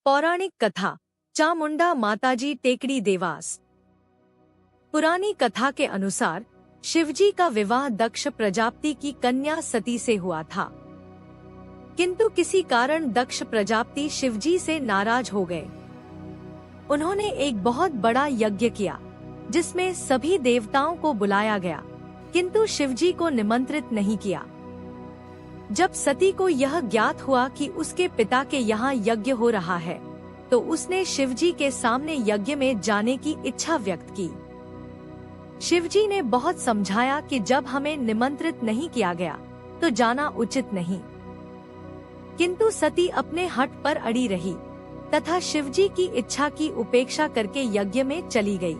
पौराणिक कथा चामुंडा माताजी टेकड़ी देवास। पुरानी कथा के अनुसार शिवजी का विवाह दक्ष प्रजापति की कन्या सती से हुआ था, किंतु किसी कारण दक्ष प्रजापति शिवजी से नाराज हो गए। उन्होंने एक बहुत बड़ा यज्ञ किया जिसमें सभी देवताओं को बुलाया गया, किंतु शिवजी को निमंत्रित नहीं किया। जब सती को यह ज्ञात हुआ कि उसके पिता के यहाँ यज्ञ हो रहा है, तो उसने शिवजी के सामने यज्ञ में जाने की इच्छा व्यक्त की। शिवजी ने बहुत समझाया कि जब हमें निमंत्रित नहीं किया गया तो जाना उचित नहीं, किंतु सती अपने हठ पर अड़ी रही तथा शिवजी की इच्छा की उपेक्षा करके यज्ञ में चली गई।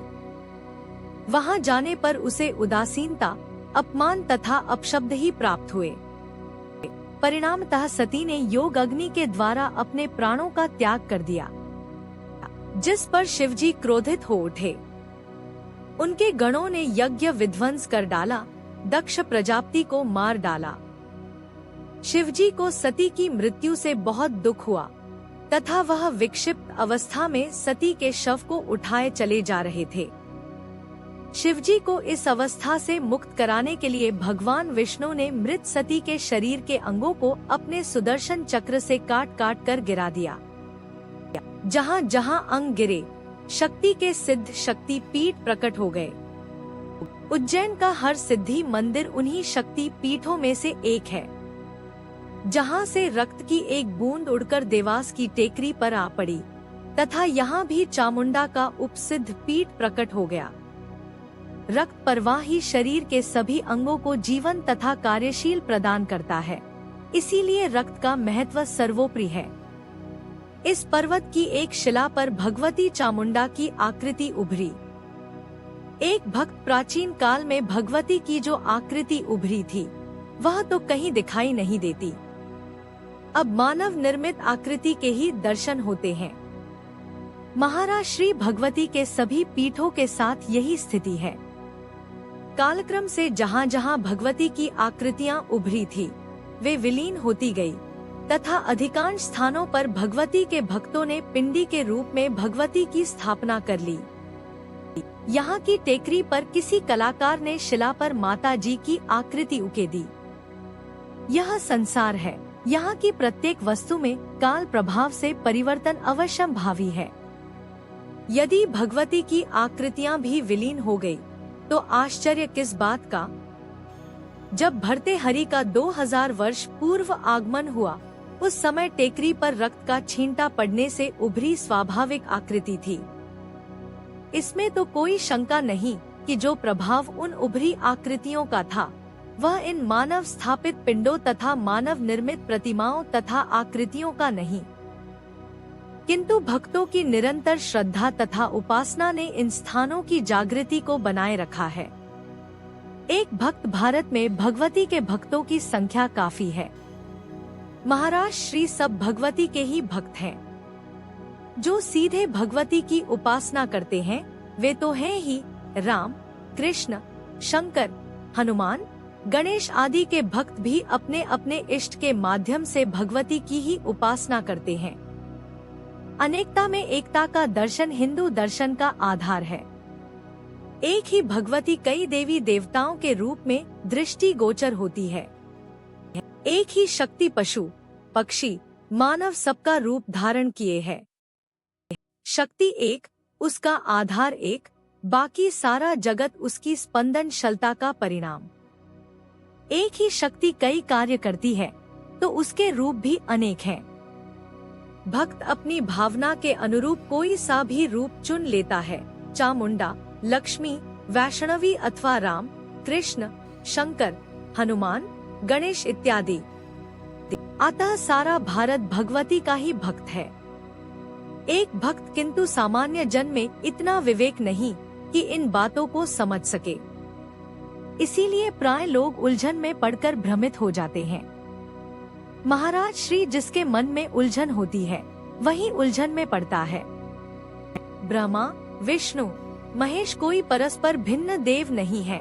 वहां जाने पर उसे उदासीनता, अपमान तथा अपशब्द ही प्राप्त हुए। परिणामतः सती ने योग अग्नि के द्वारा अपने प्राणों का त्याग कर दिया, जिस पर शिवजी क्रोधित हो उठे। उनके गणों ने यज्ञ विध्वंस कर डाला, दक्ष प्रजापति को मार डाला। शिवजी को सती की मृत्यु से बहुत दुख हुआ तथा वह विक्षिप्त अवस्था में सती के शव को उठाए चले जा रहे थे। शिवजी को इस अवस्था से मुक्त कराने के लिए भगवान विष्णु ने मृत सती के शरीर के अंगों को अपने सुदर्शन चक्र से काट काट कर गिरा दिया। जहाँ जहाँ अंग गिरे, शक्ति के सिद्ध शक्ति पीठ प्रकट हो गए। उज्जैन का हर सिद्धि मंदिर उन्हीं शक्ति पीठों में से एक है, जहाँ से रक्त की एक बूंद उड़कर देवास की टेकरी पर आ पड़ी तथा यहाँ भी चामुंडा का उपसिद्ध पीठ प्रकट हो गया। रक्त प्रवाह ही शरीर के सभी अंगों को जीवन तथा कार्यशील प्रदान करता है, इसीलिए रक्त का महत्व सर्वोपरि है। इस पर्वत की एक शिला पर भगवती चामुंडा की आकृति उभरी। एक भक्त प्राचीन काल में भगवती की जो आकृति उभरी थी वह तो कहीं दिखाई नहीं देती। अब मानव निर्मित आकृति के ही दर्शन होते हैं। महाराज श्री भगवती के सभी पीठों के साथ यही स्थिति है। कालक्रम से जहाँ जहाँ भगवती की आकृतियाँ उभरी थी वे विलीन होती गई तथा अधिकांश स्थानों पर भगवती के भक्तों ने पिंडी के रूप में भगवती की स्थापना कर ली। यहाँ की टेकरी पर किसी कलाकार ने शिला पर माता जी की आकृति उके दी। यह संसार है, यहाँ की प्रत्येक वस्तु में काल प्रभाव से परिवर्तन अवश्यंभावी है। यदि भगवती की आकृतियाँ भी विलीन हो गई तो आश्चर्य किस बात का। जब भर्तृहरि का 2000 वर्ष पूर्व आगमन हुआ, उस समय टेकरी पर रक्त का छींटा पड़ने से उभरी स्वाभाविक आकृति थी। इसमें तो कोई शंका नहीं कि जो प्रभाव उन उभरी आकृतियों का था वह इन मानव स्थापित पिंडों तथा मानव निर्मित प्रतिमाओं तथा आकृतियों का नहीं, किंतु भक्तों की निरंतर श्रद्धा तथा उपासना ने इन स्थानों की जागृति को बनाए रखा है। एक भक्त भारत में भगवती के भक्तों की संख्या काफी है। महाराज श्री सब भगवती के ही भक्त हैं। जो सीधे भगवती की उपासना करते हैं वे तो हैं ही राम, कृष्ण, शंकर, हनुमान, गणेश आदि के भक्त भी अपने अपने इष्ट के माध्यम से भगवती की ही उपासना करते हैं। अनेकता में एकता का दर्शन हिंदू दर्शन का आधार है। एक ही भगवती कई देवी देवताओं के रूप में दृष्टि गोचर होती है। एक ही शक्ति पशु, पक्षी, मानव सबका रूप धारण किए है। शक्ति एक, उसका आधार एक, बाकी सारा जगत उसकी स्पंदनशीलता का परिणाम। एक ही शक्ति कई कार्य करती है तो उसके रूप भी अनेक हैं। भक्त अपनी भावना के अनुरूप कोई सा भी रूप चुन लेता है, चामुंडा, लक्ष्मी, वैष्णवी अथवा राम, कृष्ण, शंकर, हनुमान, गणेश इत्यादि। अतः सारा भारत भगवती का ही भक्त है। एक भक्त किंतु सामान्य जन में इतना विवेक नहीं कि इन बातों को समझ सके, इसीलिए प्राय लोग उलझन में पड़कर भ्रमित हो जाते हैं। महाराज श्री जिसके मन में उलझन होती है वही उलझन में पड़ता है। ब्रह्मा, विष्णु, महेश कोई परस्पर भिन्न देव नहीं है,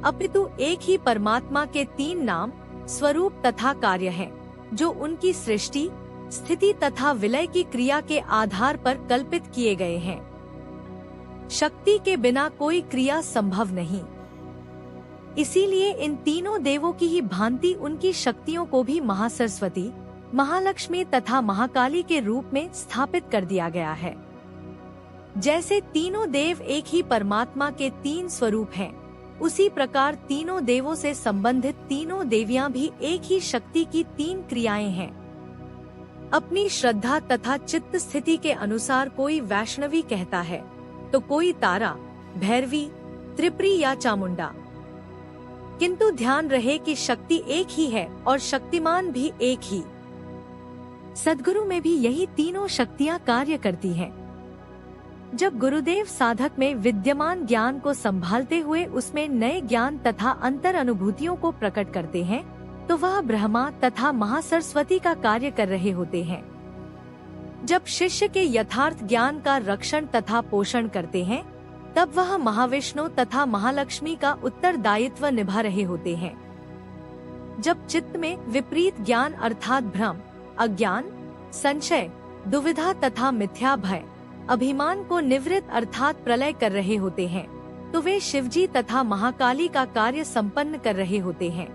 अपितु एक ही परमात्मा के 3 नाम, स्वरूप तथा कार्य हैं, जो उनकी सृष्टि, स्थिति तथा विलय की क्रिया के आधार पर कल्पित किए गए हैं। शक्ति के बिना कोई क्रिया संभव नहीं। इसीलिए इन तीनों देवों की ही भांति उनकी शक्तियों को भी महासरस्वती, महालक्ष्मी तथा महाकाली के रूप में स्थापित कर दिया गया है। जैसे तीनों देव एक ही परमात्मा के तीन स्वरूप हैं, उसी प्रकार तीनों देवों से संबंधित तीनों देवियां भी एक ही शक्ति की तीन क्रियाएं हैं। अपनी श्रद्धा तथा चित्त स्थिति के अनुसार कोई वैष्णवी कहता है तो कोई तारा, भैरवी, त्रिपुरी या चामुंडा। किंतु ध्यान रहे कि शक्ति एक ही है और शक्तिमान भी एक ही। सद्गुरु में भी यही तीनों शक्तियां कार्य करती हैं। जब गुरुदेव साधक में विद्यमान ज्ञान को संभालते हुए उसमें नए ज्ञान तथा अंतर अनुभूतियों को प्रकट करते हैं तो वह ब्रह्मा तथा महासरस्वती का कार्य कर रहे होते हैं। जब शिष्य के यथार्थ ज्ञान का रक्षण तथा पोषण करते हैं तब वह महाविष्णु तथा महालक्ष्मी का उत्तरदायित्व निभा रहे होते हैं। जब चित्त में विपरीत ज्ञान अर्थात भ्रम, अज्ञान, संशय, दुविधा तथा मिथ्या भय, अभिमान को निवृत्त अर्थात प्रलय कर रहे होते हैं तो वे शिवजी तथा महाकाली का कार्य संपन्न कर रहे होते हैं।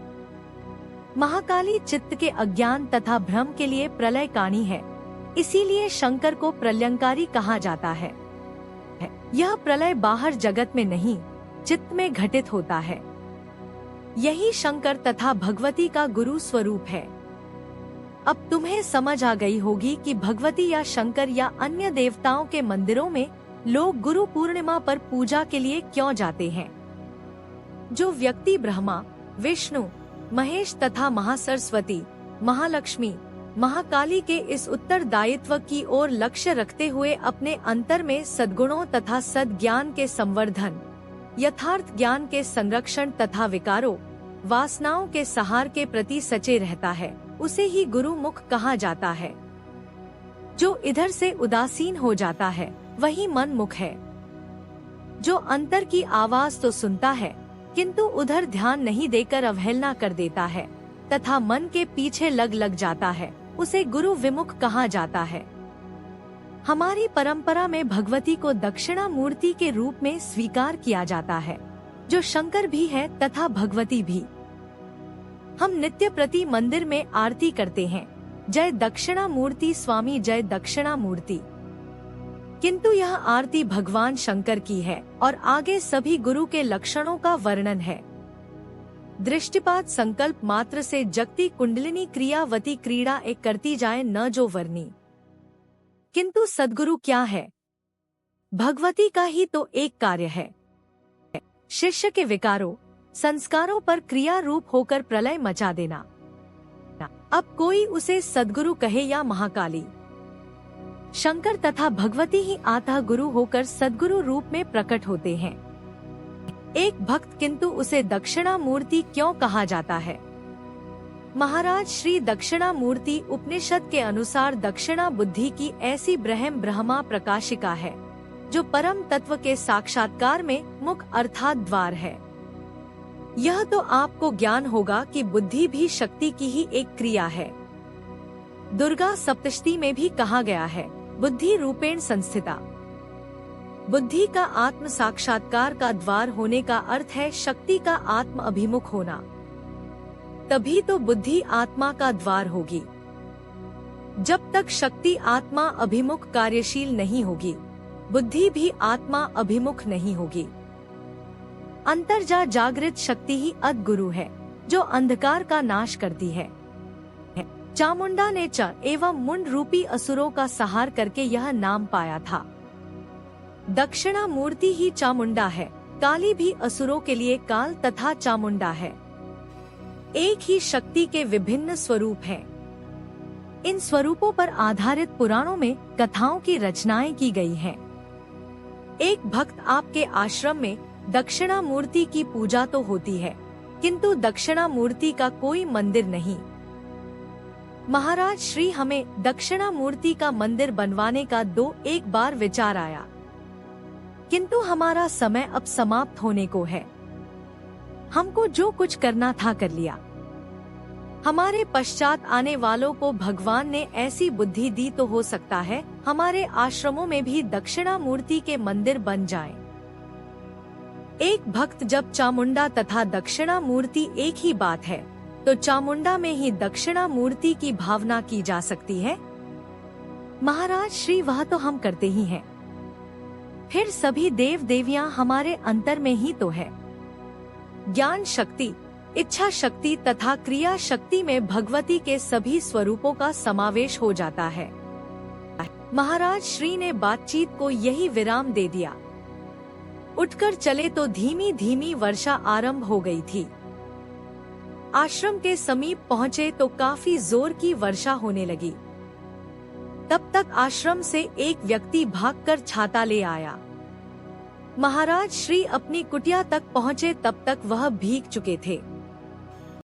महाकाली चित्त के अज्ञान तथा भ्रम के लिए प्रलयकाणी है, इसीलिए शंकर को प्रलयंकारी कहा जाता है। यह प्रलय बाहर जगत में नहीं, चित्त में घटित होता है। यही शंकर तथा भगवती का गुरु स्वरूप है। अब तुम्हें समझ आ गई होगी कि भगवती या शंकर या अन्य देवताओं के मंदिरों में लोग गुरु पूर्णिमा पर पूजा के लिए क्यों जाते हैं। जो व्यक्ति ब्रह्मा, विष्णु, महेश तथा महासरस्वती, महालक्ष्मी, महाकाली के इस उत्तरदायित्व की ओर लक्ष्य रखते हुए अपने अंतर में सद्गुणों तथा सद्ज्ञान के संवर्धन, यथार्थ ज्ञान के संरक्षण तथा विकारों, वासनाओं के सहार के प्रति सचे रहता है, उसे ही गुरुमुख कहा जाता है। जो इधर से उदासीन हो जाता है वही मनमुख है। जो अंतर की आवाज तो सुनता है किंतु उधर ध्यान नहीं देकर अवहेलना कर देता है तथा मन के पीछे लग जाता है, उसे गुरु विमुख कहा जाता है। हमारी परंपरा में भगवती को दक्षिणा मूर्ति के रूप में स्वीकार किया जाता है, जो शंकर भी है तथा भगवती भी। हम नित्य प्रति मंदिर में आरती करते हैं, जय दक्षिणा मूर्ति स्वामी, जय दक्षिणा मूर्ति। किंतु यह आरती भगवान शंकर की है और आगे सभी गुरु के लक्षणों का वर्णन है। दृष्टिपात संकल्प मात्र से जगती कुंडलिनी क्रियावती क्रीड़ा एक करती जाए न जो वर्णी। किंतु सद्गुरु क्या है? भगवती का ही तो एक कार्य है, शिष्य के विकारों, संस्कारों पर क्रिया रूप होकर प्रलय मचा देना। अब कोई उसे सद्गुरु कहे या महाकाली, शंकर तथा भगवती ही आतः गुरु होकर सद्गुरु रूप में प्रकट होते हैं। एक भक्त किंतु उसे दक्षिणा मूर्ति क्यों कहा जाता है? महाराज श्री दक्षिणा मूर्ति उपनिषद के अनुसार दक्षिणा बुद्धि की ऐसी ब्रह्मा प्रकाशिका है जो परम तत्व के साक्षात्कार में मुख अर्थात द्वार है। यह तो आपको ज्ञान होगा कि बुद्धि भी शक्ति की ही एक क्रिया है। दुर्गा सप्तशती में भी कहा गया है, बुद्धि रूपेण संस्थिता। बुद्धि का आत्म साक्षात्कार का द्वार होने का अर्थ है शक्ति का आत्म अभिमुख होना, तभी तो बुद्धि आत्मा का द्वार होगी। जब तक शक्ति आत्मा अभिमुख कार्यशील नहीं होगी, बुद्धि भी आत्मा अभिमुख नहीं होगी। अंतर्जा जागृत शक्ति ही अद्गुरु है, जो अंधकार का नाश करती है। चामुंडा ने च एवं मुंड रूपी असुरों का सहार करके यह नाम पाया था। दक्षिणा मूर्ति ही चामुंडा है, काली भी असुरों के लिए काल तथा चामुंडा है। एक ही शक्ति के विभिन्न स्वरूप हैं। इन स्वरूपों पर आधारित पुराणों में कथाओं की रचनाएं की गई हैं। एक भक्त आपके आश्रम में दक्षिणा मूर्ति की पूजा तो होती है, किंतु दक्षिणा मूर्ति का कोई मंदिर नहीं। महाराज श्री हमें दक्षिणा मूर्ति का मंदिर बनवाने का एक बार विचार आया, किंतु हमारा समय अब समाप्त होने को है। हमको जो कुछ करना था कर लिया। हमारे पश्चात आने वालों को भगवान ने ऐसी बुद्धि दी तो हो सकता है हमारे आश्रमों में भी दक्षिणामूर्ति के मंदिर बन जाएं। एक भक्त जब चामुंडा तथा दक्षिणामूर्ति एक ही बात है तो चामुंडा में ही दक्षिणामूर्ति की भावना की जा सकती है। महाराज श्री वह तो हम करते ही हैं। फिर सभी देव देवियां हमारे अंतर में ही तो है। ज्ञान शक्ति, इच्छा शक्ति तथा क्रिया शक्ति में भगवती के सभी स्वरूपों का समावेश हो जाता है। महाराज श्री ने बातचीत को यही विराम दे दिया। उठकर चले तो धीमी धीमी वर्षा आरंभ हो गई थी। आश्रम के समीप पहुँचे तो काफी जोर की वर्षा होने लगी। तब तक आश्रम से एक व्यक्ति भागकर छाता ले आया। महाराज श्री अपनी कुटिया तक पहुँचे तब तक वह भीग चुके थे।